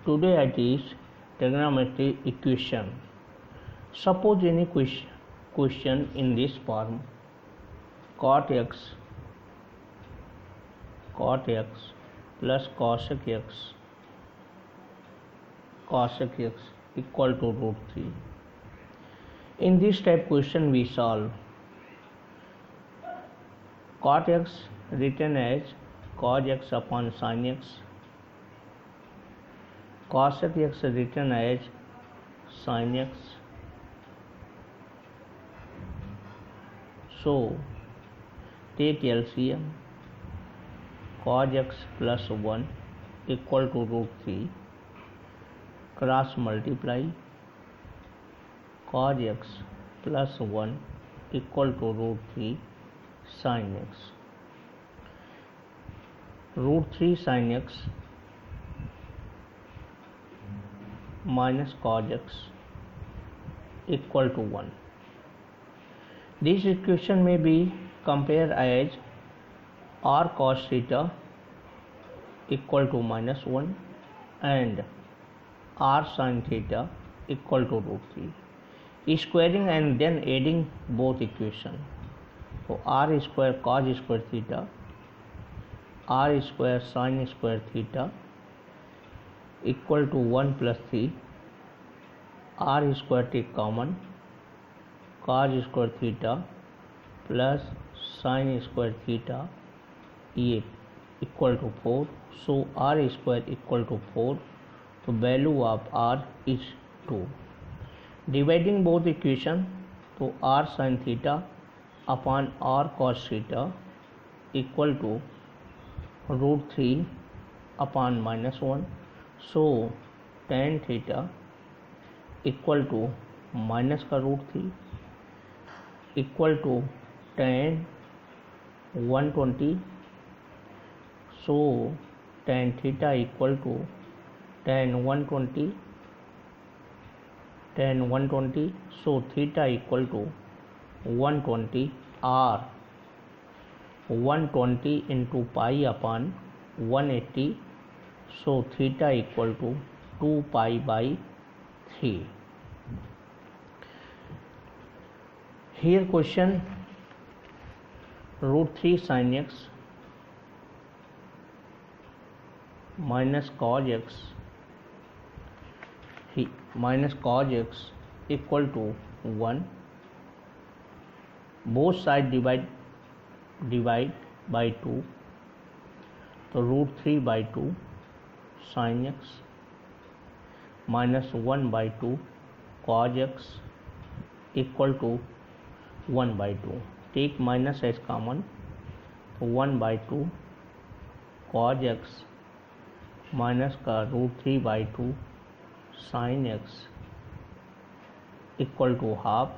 Today I teach trigonometry equation. Suppose any question in this form: cot x plus cosec x equal to root 3. In this type question we solve. Cot x written as cos x upon sin x, cosec x written as sin x. So take LCM. Cos x plus 1 equal to root 3. Cross multiply. Cos x plus 1 equal to root 3 sin x. Root 3 sin x minus cos x equal to 1. This equation may be compared as r cos theta equal to minus 1 and r sin theta equal to root 3. Squaring and then adding both equations. So r square cos square theta, r square sin square theta equal to 1 plus 3. R square take common, cos square theta plus sin square theta equal to 4. So r square equal to 4. So value of r is 2. Dividing both equation, to r sin theta upon r cos theta equal to root 3 upon minus 1. So tan theta equal to minus का root 3 equal to tan 120. So tan theta equal to tan 120. So theta equal to 120 r 120 into pi upon 180. So theta equal to 2 pi by 3. Here question: root 3 sin x minus cos x equal to 1. Both sides divide by 2. So root 3 by 2 sin x minus 1 by 2 cos x equal to 1 by 2. Take minus as common. So 1 by 2 cos x minus का root 3 by 2 sin x equal to half.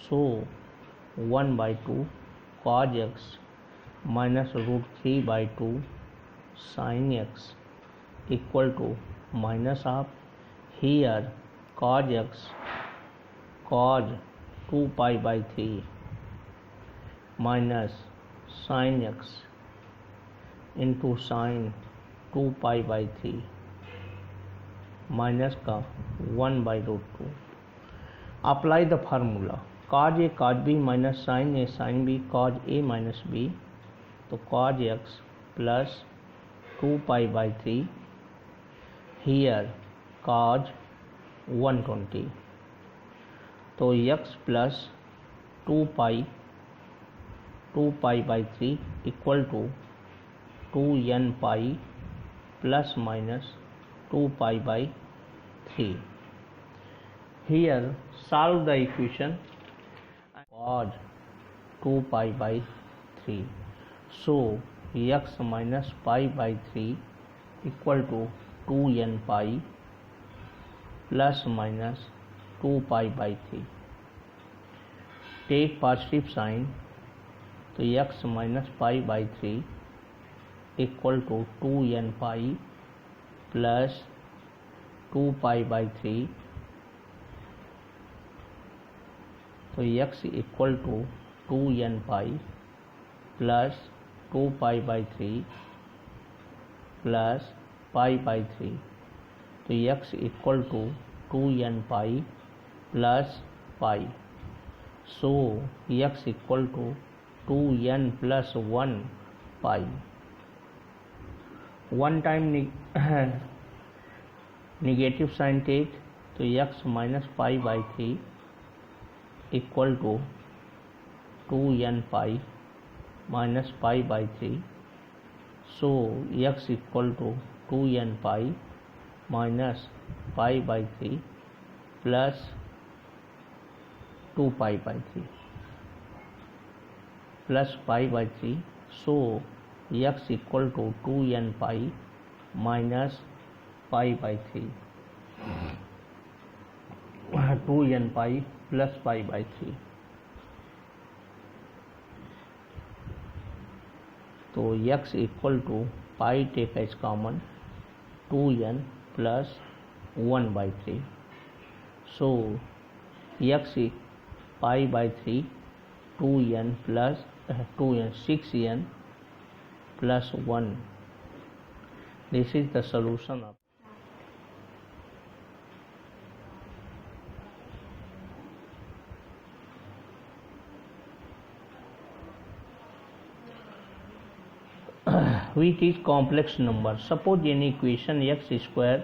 So 1 by 2 cos x minus root 3 by 2 sin x equal to minus half. Here cos x cos 2 pi by 3 minus sin x into sin 2 pi by 3 minus का 1 by root 2. Apply the formula. Cos A cos B minus sin A sin B cos A minus B. तो cos x plus 2 pi by 3. Here cos 120. तो x plus 2 pi by 3 equal to 2n pi plus minus 2 pi by 3. Here solve the equation. Cos 2 pi by 3. So x minus pi by 3 equal to 2n pi plus minus 2 pi by 3. Take positive sign. तो x minus pi by 3 equal to 2n pi plus 2 pi by 3. तो x equal to 2n pi plus 2π/3 plus π/3, तो x equal to 2n pi plus pi, so x equal to 2n plus 1 pi. One time negative sign take, तो x minus π/3 equal to 2n pi minus π/3, so x equal to 2n pi minus π/3 plus 2π/3 plus π/3, so x equal to 2n pi minus π/3, 2n pi plus π/3, तो x equal to pi take as common 2n plus 1/3, so x π/3 2n plus 6n plus 1. This is the solution of which is complex number. Suppose an equation x square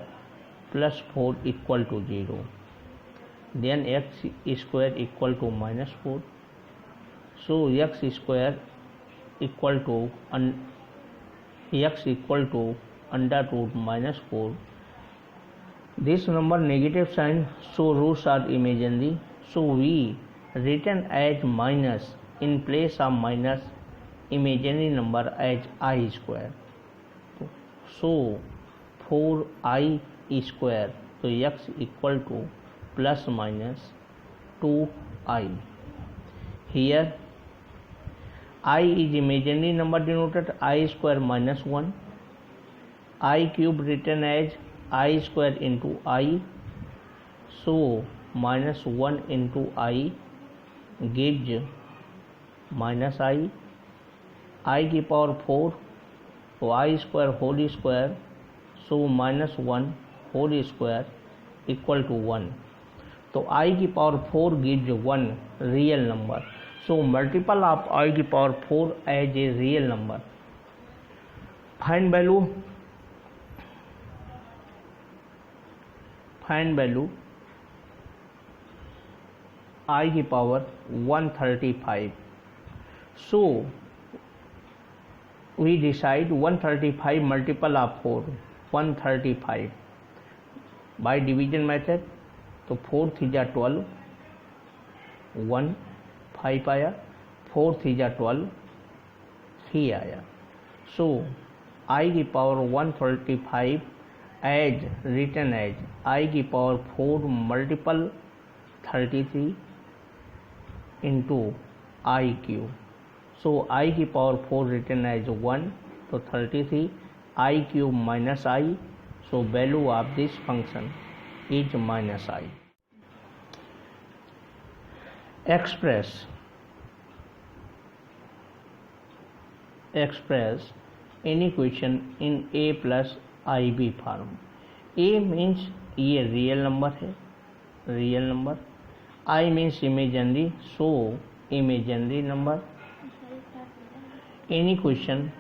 plus 4 equal to 0, then x square equal to minus 4, so x square equal to x equal to under root minus 4. This number negative sign, so roots are imaginary, so we written as minus in place of minus imaginary number as I square, so 4I square, so x equal to plus minus 2I. Here I is imaginary number denoted I square minus 1, I cube written as I square into I, so minus 1 into I gives minus I की power 4, तो I square whole square, so minus 1 whole square equal to 1, तो I की power 4 gives 1 real number, so multiple of I की power 4 as a real number. Find value I की power 135, so we decide 135 multiple of 4 135 by division method, तो 4 3 12 1 5 आया, 4 3 12 3 आया, so I की power 135 as written as I की power 4 multiple 33 into I cube, so I की power 4 written as 1, तो 33 I cube minus I, so value of this function is minus I. Express any equation in a plus ib form. A means ये real number है, real number. I means imaginary, so imaginary number. Any question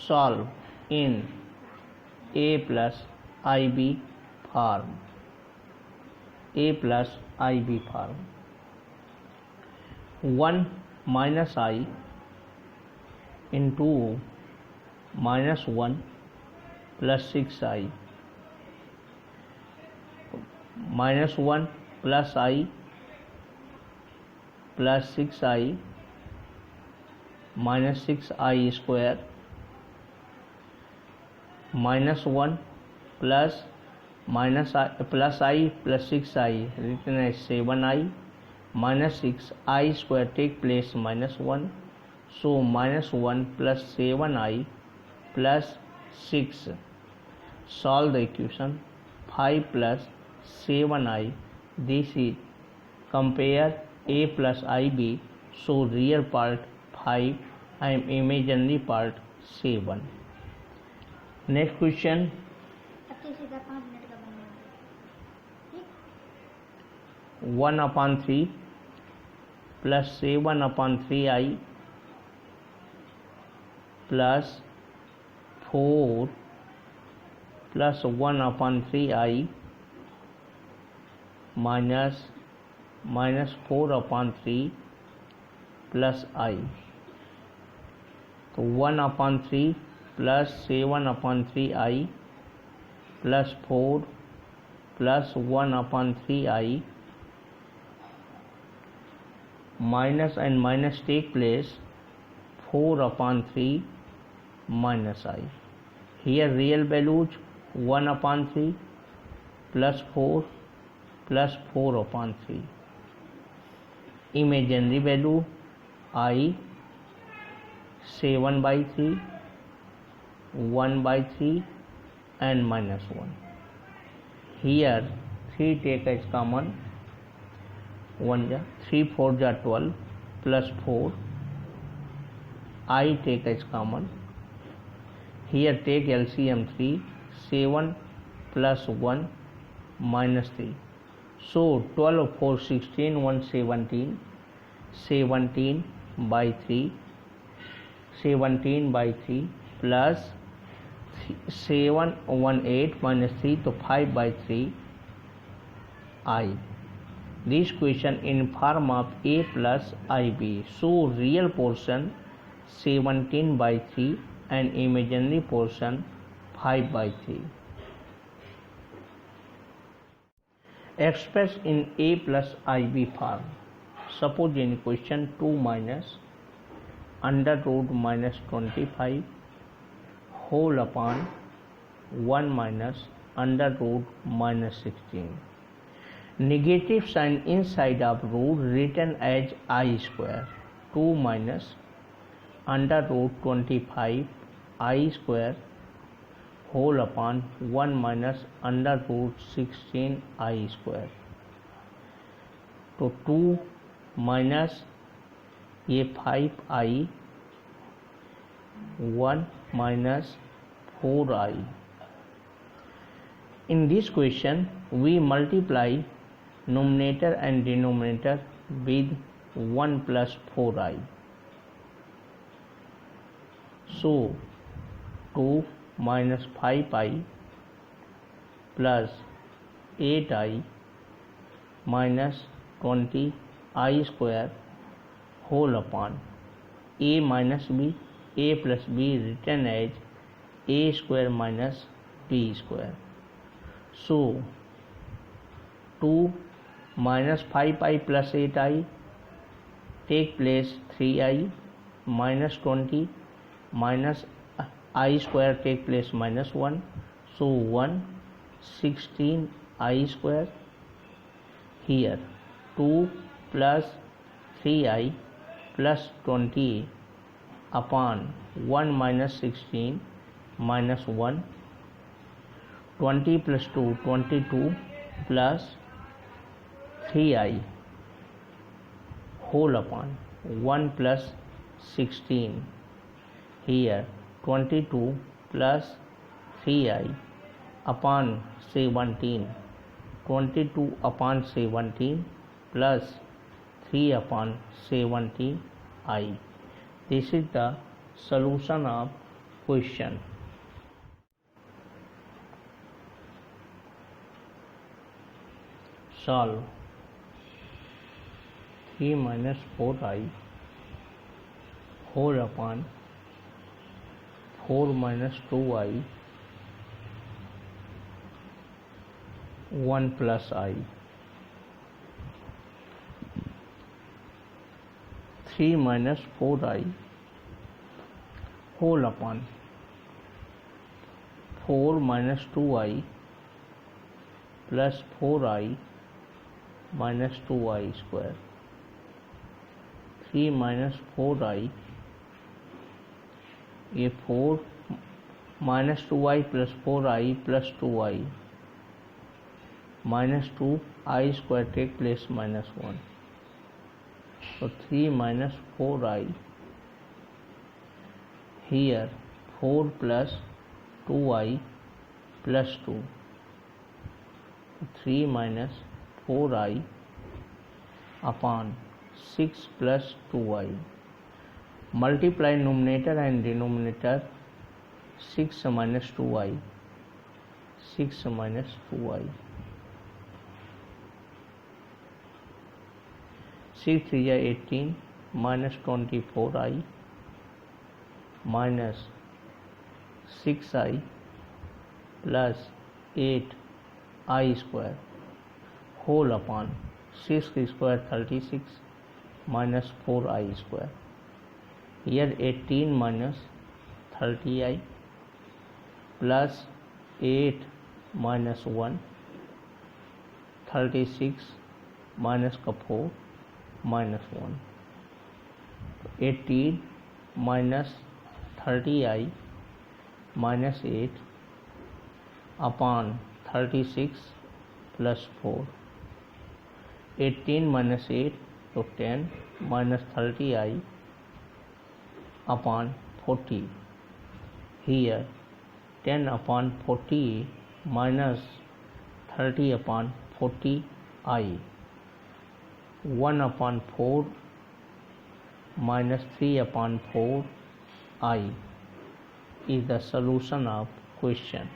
solve in a plus ib form. A plus ib form. 1 minus I into minus 1 plus 6I, minus 1 plus I plus 6I minus 6I square, minus 1 plus minus I plus I plus 6I written as 7I, minus 6I square take place minus 1, so minus 1 plus 7I plus 6. Solve the equation. 5 plus 7I, this is compare a plus ib, so real part 5 and imaginary part say 1. Next question. 1/3 plus 7/3i plus 4 plus 1/3i minus 4/3 plus I. तो 1/3 plus 7/3i plus 4 plus 1/3i minus and minus take place 4/3 minus I. Here real values 1/3 plus 4 plus 4/3. Imaginary value I 7/3, 1/3 and minus 1. Here 3 take as common. 1 ja 3 4 ja 12 plus 4 I take as common. Here take LCM 3 7 plus 1 minus 3. So 12 4 16 1 17 17 by 3 17 by 3 plus 7 1 8 minus 3 तो 5 by 3 I. This question in form of A plus IB. So real portion 17 by 3 and imaginary portion 5 by 3. Express in A plus IB form. Suppose in question 2 minus under root minus 25 whole upon 1 minus under root minus 16. Negative sign inside of root written as I square. 2 minus under root 25 I square whole upon 1 minus under root 16 I square. तो 2 minus ये 5i 1 minus 4i. In this question we multiply numerator and denominator with 1 plus 4i. So 2 minus 5i plus 8i minus 20i square whole upon a minus b, a plus b written as a square minus b square. So 2 minus 5i plus 8i take place 3i minus 20 minus I square take place minus 1. So 1 16 I square. Here 2 plus 3i plus 20 upon 1 minus 16 minus 1. 20 plus 2 22 plus 3i whole upon 1 plus 16. Here 22 plus 3i upon 17. 22 upon 17 plus 3 upon 17i. This is the solution of question. Solve. 3 minus 4i whole upon 4 minus 2i 1 plus I. 3 minus 4i whole upon 4 minus 2i plus 4i minus 2i square. 3 minus 4i, ये 4 minus 2i plus 4i plus 2i minus 2i square take place minus 1. So 3 minus 4i here 4 plus 2i plus 2, 3 minus 4i upon 6 plus 2i. Multiply numerator and denominator, 6 minus 2i, 6 minus 2i. 6 3 is 18 minus 24i minus 6i plus 8i square whole upon 6 square 36 minus 4i square. Here 18 minus 30i plus 8 minus 1, 36 minus 4 minus 1. 18 minus 30i minus 8 upon 36 plus 4. 18 minus 8 to 10 minus 30i upon 40. Here 10 upon 40 minus 30 upon 40i. 1 upon 4 minus 3 upon 4i is the solution of question.